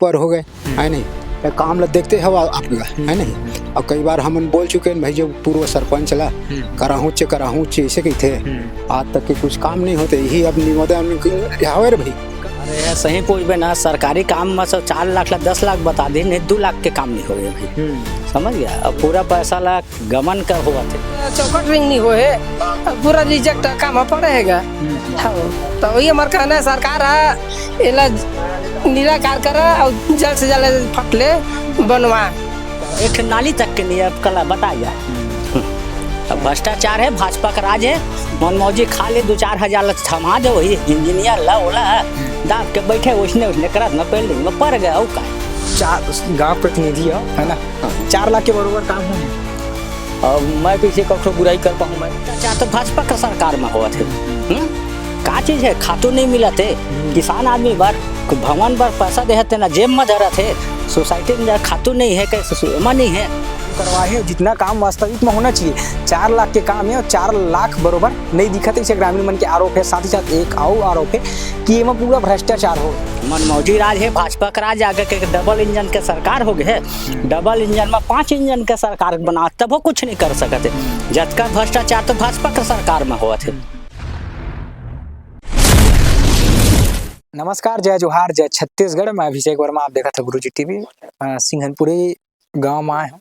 ऊपर हो गए है नहीं। काम ला देखते हो आपका है नहीं। और कई बार हम बोल चुके हैं भाई जो पूर्व सरपंच ला कराहूँ ऐसे कही थे, आज तक के कुछ काम नहीं होते। यही अब निवेदन हवे रे भाई। अरे सही पूछबे ना, सरकारी काम में सब 4 लाख ला 10 लाख बता दी, नहीं 2 लाख के काम नहीं हो गए भाई। समझ गया। अब पूरा पैसा ला गमन कर हुआ थे, चौकट रिंग नहीं हुए, पूरा रिजेक्ट काम पड़ेगा। तो वही हमारे कहना है, सरकार है इला निराकार करे और जल्द से जल्द फटले बनवा। एक नाली तक के लिए अब कल बताया। अब भ्रष्टाचार है, भाजपा का राज है। मनमौजी खा ले 2-4 हजार लग थमा दे, वही इंजीनियर ला ओला दाब के बैठे उसने करत ना पेल्डिंग में पड़ गया। और का 4 गाँव प्रतिनिधि है ना, 4 लाख के बराबर काम है। अब मैं पीछे कखो बुराई कर पाऊँ मैं? चाहे तो भाजपा का सरकार में हुआ थे। का चीज है, खातू नहीं मिला थे। किसान आदमी बार भवन पर पैसा देते ना, जेब में धरा थे। सोसाइटी में खातू नहीं है, कैसे नहीं है करवाए है। जितना काम वास्तविक में होना चाहिए, 4 लाख के काम है और 4 लाख बरोबर नहीं दिखते। इसे ग्रामीण मन के आरोप है। साथ ही साथ एक और आरोप है कि ये में पूरा भ्रष्टाचार हो। मनमौजी राज है, भाजपा का राज। आगे के डबल इंजन के सरकार हो गए। डबल इंजन में 5 इंजन के सरकार बना, तब वो कुछ नहीं कर सकते। जब का भ्रष्टाचार तो भाजपा का सरकार में हुआ थे। नमस्कार, जय जोहार, जय छत्तीसगढ़। मैं अभिषेक वर्मा, आप देखा था गुरुजी टीवी। सिंघनपुरी गांव में आए हूँ।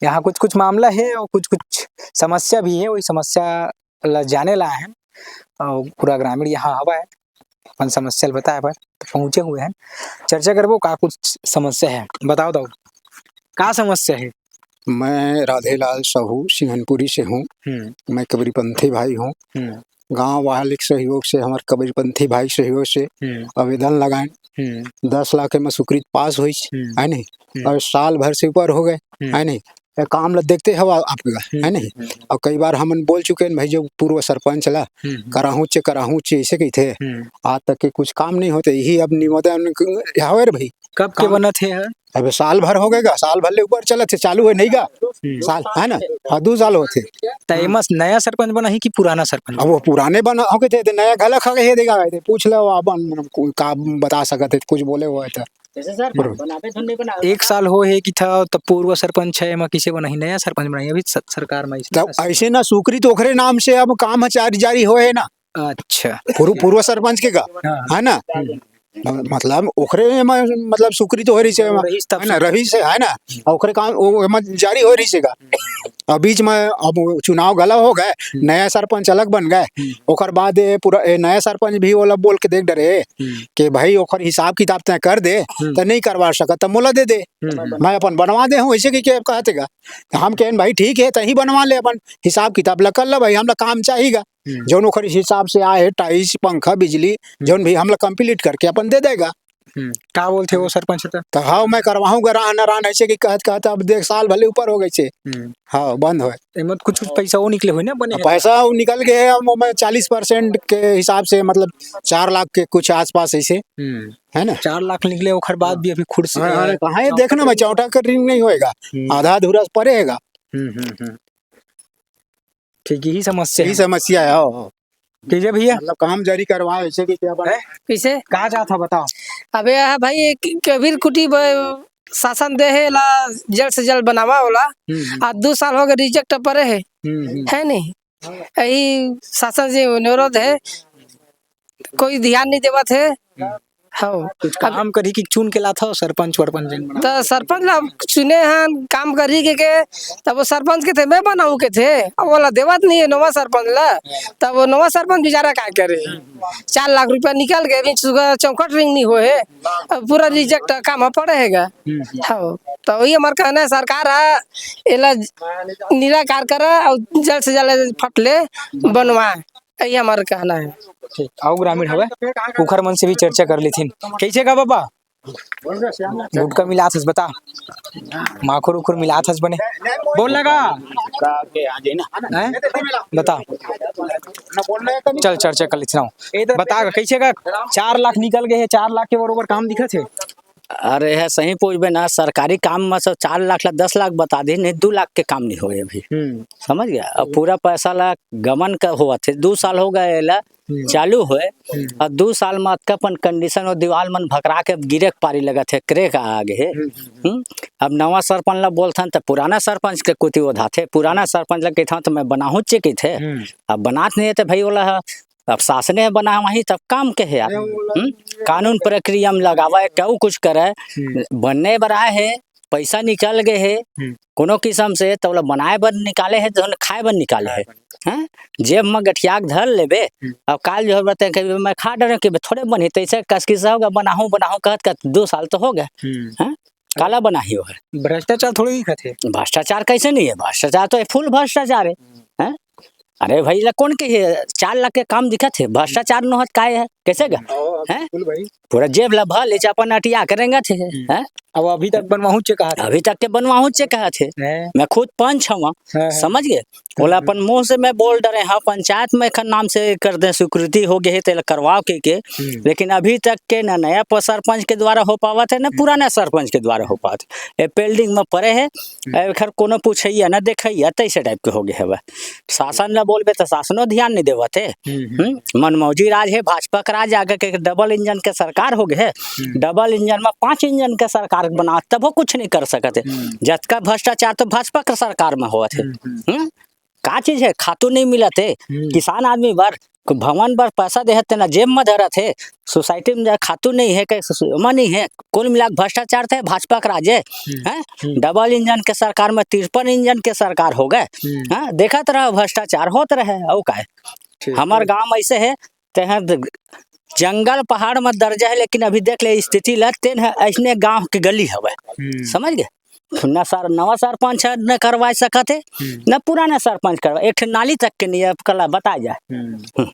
यहाँ कुछ मामला है और कुछ समस्या भी है। वही समस्या जाने ला है और पूरा ग्रामीण यहाँ हवा है। अपन समस्या बताए पर तो पहुँचे हुए हैं, चर्चा करबो का कुछ समस्या है। बताओ दो का समस्या है। मैं राधेलाल साहू सिंघनपुरी से हूँ। मैं कबीरपंथी भाई हूँ। गांव वाले सहयोग से, हमारे कबीरपंथी भाई सहयोग से आवेदन लगाए। 10 लाख में स्वीकृत पास हुई है नहीं। और साल भर से ऊपर हो गए है नहीं। काम ला देखते हो आपका है नहीं। और कई बार हम बोल चुके हैं भाई जो पूर्व सरपंच ला कराहूँ ऐसे कही थे, आज तक के कुछ काम नहीं होते। यही अब निवेदन हवे रे भाई। कब के बना थे? अब साल भर हो गएगा, साल भर ले ऊपर चला थे, चालू है नहीं गा साल है ना। 2 साल होते। तयमस नया सरपंच बना ही कि पुराना सरपंच? अब वो पुराने बना हो गए थे, नया गला खा गए देगा। पूछ लो आप का बता सकते कुछ बोले हुआ था। 1 साल हो है कि था तब पूर्व सरपंच है, मैं किसे बना ही नया सरपंच बनाई अभी सरकार में। ऐसे ना स्वीकृत ओखरे नाम से अब काम जारी हो है ना। अच्छा, पूर्व सरपंच के का है ना, मतलब ओखरे मतलब स्वीकृत हो रही है ना, रही से है ना। ओखरे काम जारी हो रही सेगा। और बीच में अब चुनाव गला हो गए, नया सरपंच अलग बन गए। ओकर बाद पूरा नया सरपंच भी वो बोल के देख डरे कि भाई ओकर हिसाब किताब तय कर दे, तो नहीं करवा सकता तो मोला दे दे, मैं अपन बनवा दे हूँ ऐसे की कहते गा। हम कहें भाई ठीक है, तही बनवा ले, अपन हिसाब किताब ला कर ला भाई, हम काम चाहिएगा। जौन ओकर हिसाब से आए टाइल्स पंखा बिजली जौन भी हम लोग कंप्लीट करके अपन दे देगा। क्या बोलते वो सरपंच तो हाँ मैं करवाऊंगा रान ऐसे की कहता। अब देख साल भले ऊपर हो गए से। हाँ बंद हो कुछ पैसा वो निकले हुए ना, बने पैसा निकल गए। मैं 40% के हिसाब से मतलब 4 लाख के कुछ आसपास ऐसे है ना। 4 लाख निकले, और बाद भी अभी खुद से कहाँ है देखना, मैं चौटा का रिंग नहीं होएगा, आधा अधूरा पड़ेगा। ठीक, यही समस्या है कीजिए भैया। मतलब काम जारी करवाए ऐसे की क्या है किसे कहा चाहता बताओ। अबे भाई कबीर कुटी शासन दे है ला, जल्द से जल्द बनावा होला। आज 2 साल हो गए रिजेक्ट पड़े है नहीं। यही शासन से अनुरोध है, कोई ध्यान नहीं देवा थे। हाँ कुछ काम करी कि चुन के ला था सरपंच तो सरपंच ला चुने हैं काम करी के तब वो सरपंच के थे, मैं बनाऊ के थे। अब वाला देवत नहीं है नवा सरपंच ला, तब वो नवा सरपंच बेचारा क्या करे। 4 लाख रुपया निकल गए, चौकट रिंग नहीं हुए, पूरा रिजेक्ट काम पड़ेगा। हाँ तो वही हमारे कहना है, सरकार है इला निराकार करे और जल्द से जल्द फटले बनवा। यही हमारा कहना है। आओ ग्रामीण हवे उखर मन से भी चर्चा कर ली थी। कैसे का बाबा गुटका मिला थस बता, माखुर उखुर मिला थस बने बोल लगा बता। चल चर्चा कर ली थी बता कैसे का 4 लाख निकल गए है। 4 लाख के बरोबर काम दिखा थे। अरे है सही पूछबे ना, सरकारी काम में सब 4 लाख ला 10 लाख बता दी, नहीं 2 लाख के काम नहीं होए अभी। समझ गया? अब पूरा पैसा ला गमन का हुआ थे, 2 साल हो गए ला चालू हुए, और 2 साल में अपन कंडीशन और दीवार मन भकरा के गिरे के पारी लगा थे, क्रेक आगे है। अब नवा सरपंच ला बोलथन तो पुराना सरपंच के कुछ ओधा थे, पुराना सरपंच ला कहता तो मैं बनाहू के थे, अब बनात नहीं है तो भाई बोला अब शासने बना वही तब काम के है यार। कानून प्रक्रिया में लगावा क्यों कुछ करे, बनने बरा है पैसा निकल गए है कोनो किस्म से, तो बनाए बर निकाले है तो खाए बर निकाले है, हैं? जेब में गठिया धर लेबे, अब काल जो बताए कि मैं खा डरे कि थोड़े बनी तैसे कस किस होगा, बनाहू कहत 2 साल तो हो गए, हैं? काला बना ही हो है। भ्रष्टाचार थोड़ी दिखत है। भ्रष्टाचार कैसे नहीं है? भ्रष्टाचार तो फुल भ्रष्टाचार है, हैं? अरे भाई ला कौन के है 4 लाख के काम दिखत है, भ्रष्टाचार न होत काय है कैसे गा, हैं? पूरा जेब ला भर ले अपन अटिया करेंगे थे, हैं? अब अभी तक बनवाहू चे कहा था। अभी तक के बनवाहू चे कहा थे, मैं खुद पंच हूँ, समझ गए? बोला अपन मुंह से मैं बोल डरे हाँ पंचायत में खन नाम से कर दे, स्वीकृति हो गई है करवाओ के लेकिन अभी तक के न नया सरपंच के द्वारा हो पावा थे, न पुराना सरपंच के द्वारा हो पाते, ये पेल्डिंग में पड़े है, खर कोनो पूछैया न देखैया तैसे टाइप के हो गए है। शासन ला बोलबे तो शासनो ध्यान नहीं देवा थे, मनमौजी राज है, भाजपा का राज आगे के डबल इंजन के सरकार हो गए है, डबल इंजन में 5 इंजन के सरकार बना तब वो कुछ नहीं कर सकते, जब का भ्रष्टाचार तो भाजपा के सरकार में हुआ थे। का चीज है, खातू नहीं मिला थे, किसान आदमी बार भवन बार पैसा देते ना जेब में धरा थे, सोसाइटी में खातू नहीं है, नहीं है, कुल मिला भ्रष्टाचार थे, भाजपा का राज है। डबल इंजन के सरकार में 53 इंजन के सरकार हो गए, देखत रहा भ्रष्टाचार होते रहे। और का हमार गाँव ऐसे है ते जंगल पहाड़ में दर्जा है, लेकिन अभी देख ले स्थिति लगते है ऐसने गांव के गली हवे, समझ गए? न नवा सरपंच न करवा सकते, न पुराना सरपंच करवा, एक नाली तक के नहीं कला बता जाए।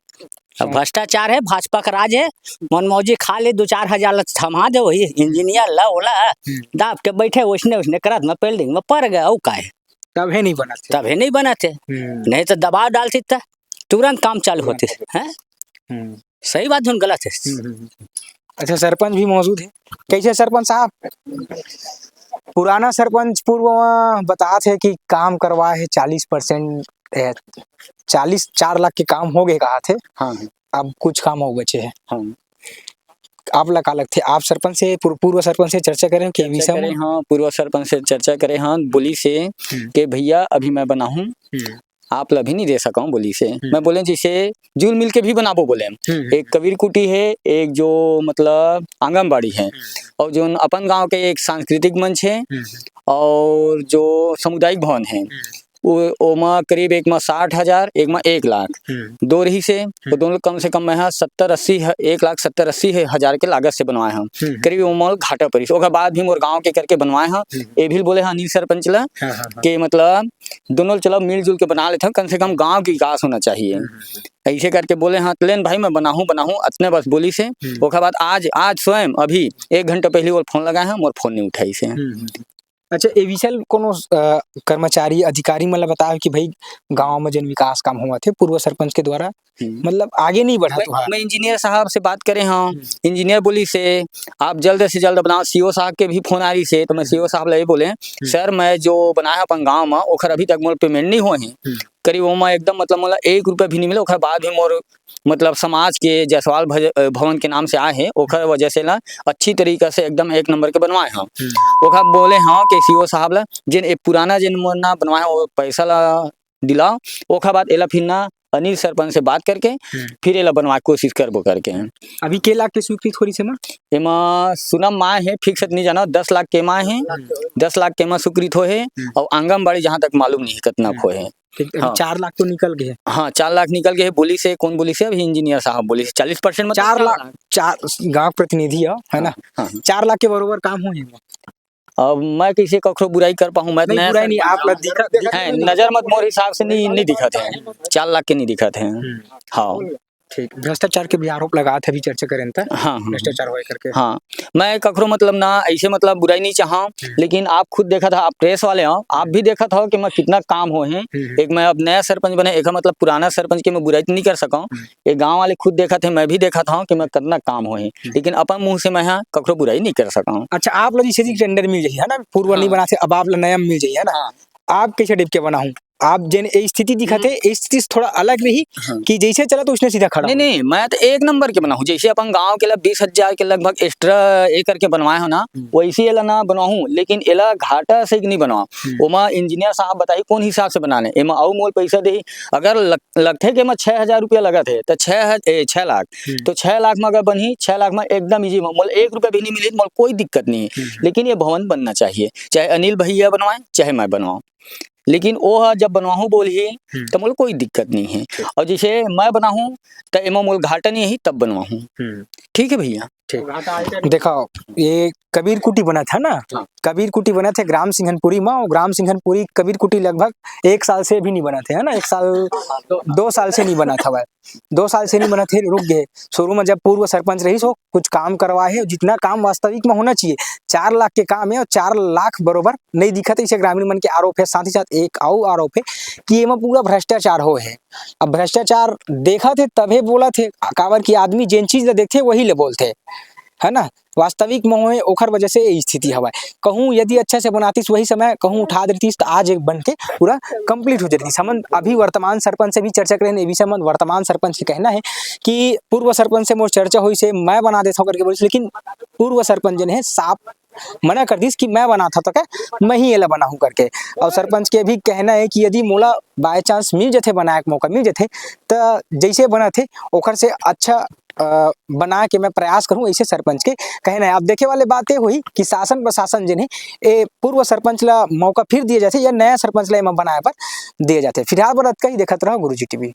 अब भ्रष्टाचार है, भाजपा का राज है, मनमौजी खा ले 2-4 हजार थमा दे, वही इंजीनियर ला ओला दाब के बैठे वैसने करत में पेल्डिंग में पड़ गए। और का है तभी नहीं बना थे, नहीं तो दबाव डालती था तुरंत काम चालू होते हैं। सही बात है, गलत है। अच्छा सरपंच भी मौजूद है, कैसे सरपंच साहब? पुराना सरपंच पूर्व में बता थे कि काम करवा है 40%, 4 लाख के काम हो गए कहा थे। हाँ, अब कुछ काम हो बचे हैं। हाँ। आप लगा लग थे, आप सरपंच से पूर्व सरपंच से चर्चा करें कि विषय में? हाँ, पूर्व सरपंच से चर्चा करें, हाँ, बोली से कि भैया अभी मैं बना हूँ, आप ला भी नहीं दे सका हूँ बोली से। मैं बोले जिसे जुल मिल के भी बनाबो बोले। एक कबीर कुटी है, एक जो मतलब आंगनबाड़ी है, और जो अपन गांव के एक सांस्कृतिक मंच है, और जो सामुदायिक भवन है, वो में करीब एक में 60,000, एक में 1 लाख, दो रही से वो दोनों कम से कम मैं 70-80 1,70,80 हजार के लागत से बनवाए हम, करीब वो मोल घाटा पड़ी। ओकर बाद भी मोर गांव के करके बनवाए हम। ये भी बोले हाँ अनिल सरपंच ला के मतलब दोनों चलो मिलजुल के बना लेते हैं, कम से कम गांव की विकास होना चाहिए। ऐसे करके बोले हाँ लेन भाई मैं बनाऊँ अतने बस बोली से। ओकर बाद आज स्वयं अभी 1 घंटा पहले वो फोन लगाए हैं, मोर फोन नहीं उठाई से। अच्छा ए विषय कोनो कर्मचारी अधिकारी मतलब बताओ कि भाई गांव में जन विकास काम हुआ थे पूर्व सरपंच के द्वारा, मतलब आगे नहीं बढ़ा। तो मैं इंजीनियर साहब से बात करें, हाँ इंजीनियर बोली से आप जल्द से जल्द बनाओ। सीओ साहब के भी फोन आ रही से, तो मैं सीओ साहब ले बोले सर मैं जो बनाया अपन गाँव में ओखर अभी तक मोर पेमेंट नहीं हुए हैं, करीब वो में एकदम मतलब मोला 1 रुपया भी नहीं मिले। ओखर बाद भी मोर मतलब समाज के जायसवाल भवन के नाम से आए हैं, ओखर वजह से ला अच्छी तरीके से एकदम 1 नंबर के बनवाए हैं। ओखर बोले हाँ कि सीओ साहब ला जिन पुराना जिन ना बनवाए वो पैसा ला दिलाओ। ओखर बाद एला फिर ना अनिल सरपंच से बात करके फिर एला बनवा कोशिश करबो करके। अभी के लाख की स्वीकृति थोड़ी से एमा सुनम माँ है, फिक्स नहीं जाना, 10 लाख के माँ है, 10 लाख के माँ स्वीकृत हो है, और आंगनबाड़ी जहाँ तक मालूम नहीं कितना खो है। हाँ। 4 लाख तो निकल गए। हाँ 4 लाख निकल गए। बोली से कौन बोली से? अभी इंजीनियर साहब बोली से 40% में 4 लाख 4 गाँव प्रतिनिधि है ना। 4 लाख के बरोबर काम हो। अब मैं कैसे कखरो बुराई कर पाऊँ? मैं नहीं, बुराई नहीं, आप है नजर मत मोर हिसाब से नहीं दिखत है, 4 लाख के नहीं दिखत है। हाँ ठीक भ्रष्टाचार के भी आरोप लगा थे, अभी चर्चा करें तो हाँ हाँ भ्रष्टाचार होए करके। हाँ मैं कखरो मतलब ना ऐसे मतलब बुराई नहीं चाहा, लेकिन आप खुद देखा था, आप प्रेस वाले हो, आप भी देखा था कि मैं कितना काम हो है। एक मैं अब नया सरपंच बने, एक मतलब पुराना सरपंच की मैं बुराई नहीं कर सका, एक गांव वाले खुद देखा थे, मैं भी देखा था कि मैं कितना काम हो है, लेकिन अपन मुंह से मैं यहाँ कखरो बुराई नहीं कर सका हूँ। अच्छा आप लोग जैसे टेंडर मिल जाइए है ना, पूर्व नहीं बना थे, अब आप लोग नया मिल जाइए है ना, आप कैसे डिप के बना हूँ, आप जिन स्थिति दिखाते ये स्थिति थोड़ा अलग रही कि जैसे चला तो उसने सीधा खड़ा नहीं नहीं मैं तो एक नंबर के बनाऊँ, जैसे अपन गांव के लिए 20,000 के लगभग एक्स्ट्रा एक करके बनवाए हो ना, वैसे एला ना बनाऊँ, लेकिन एला घाटा से नहीं बनवाऊँ। ओमा इंजीनियर साहब बताई कौन हिसाब से बनाने, एमा और मोल पैसा दे, अगर लगते कि मैं 6,000 रुपया लगा थे तो 6 लाख, तो 6 लाख में अगर बनी 6 लाख में एकदम इजी, मोल 1 रुपया भी नहीं मिली, मोल कोई दिक्कत नहीं है। लेकिन ये भवन बनना चाहिए, चाहे अनिल भैया बनवाए चाहे मैं बनवाऊँ, लेकिन वो जब बनवाऊँ बोली तो मोल कोई दिक्कत नहीं है। और जैसे मैं बनाऊँ तो एमा मोल घाटा नहीं है तब बनवाऊँ। ठीक है भैया। ठीक देखो ये कबीर कुटी बना था ना, कबीर कुटी बना थे ग्राम सिंघनपुरी में, और ग्राम सिंघनपुरी कबीर कुटी लगभग 1 साल से भी नहीं बना थे है ना, 1 साल 2 साल से नहीं बना था वह, 2 साल से नहीं बना थे, रुक गए। शुरू में जब पूर्व सरपंच रही सो कुछ काम करवाए है, जितना काम वास्तविक में होना चाहिए 4 लाख के काम है, और 4 लाख बरोबर नहीं दिखा था, इसे ग्रामीण मन के आरोप है। साथ ही साथ एक और आरोप है कि ये में पूरा भ्रष्टाचार हो है। अब भ्रष्टाचार देखा थे तभी बोला थे, कावर की आदमी जिन चीज ले देखते वही ले बोलते है ना, वास्तविक में होए ओखर वजह से ये स्थिति हवा। कहूँ यदि अच्छे से बनातीस वही समय कहूँ उठा देतीस तो आज एक बन के पूरा कंप्लीट हो जाती। समन अभी वर्तमान सरपंच से भी चर्चा करें, विषय में वर्तमान सरपंच से कहना है कि पूर्व सरपंच से मोर चर्चा हुई से मैं बना देता हूँ करके बोली, लेकिन पूर्व सरपंच जन है साफ मना कर दी कि मैं बना था तो क्या मैं ही एला बनाऊँ करके। और सरपंच के भी कहना है कि यदि मोला बाय चांस मिल जाते बनाए मौका मिल जाते तो जैसे बना थे ओखर से अच्छा बना के मैं प्रयास करूं, ऐसे सरपंच के कहना है। आप देखे वाले बातें हुई कि शासन प्रशासन जिन्हें ए पूर्व सरपंच ला मौका फिर दिए जाते या नया सरपंच ला बनाए पर दिए जाते। फिलहाल बरत का ही देखत रहो गुरुजी टीवी।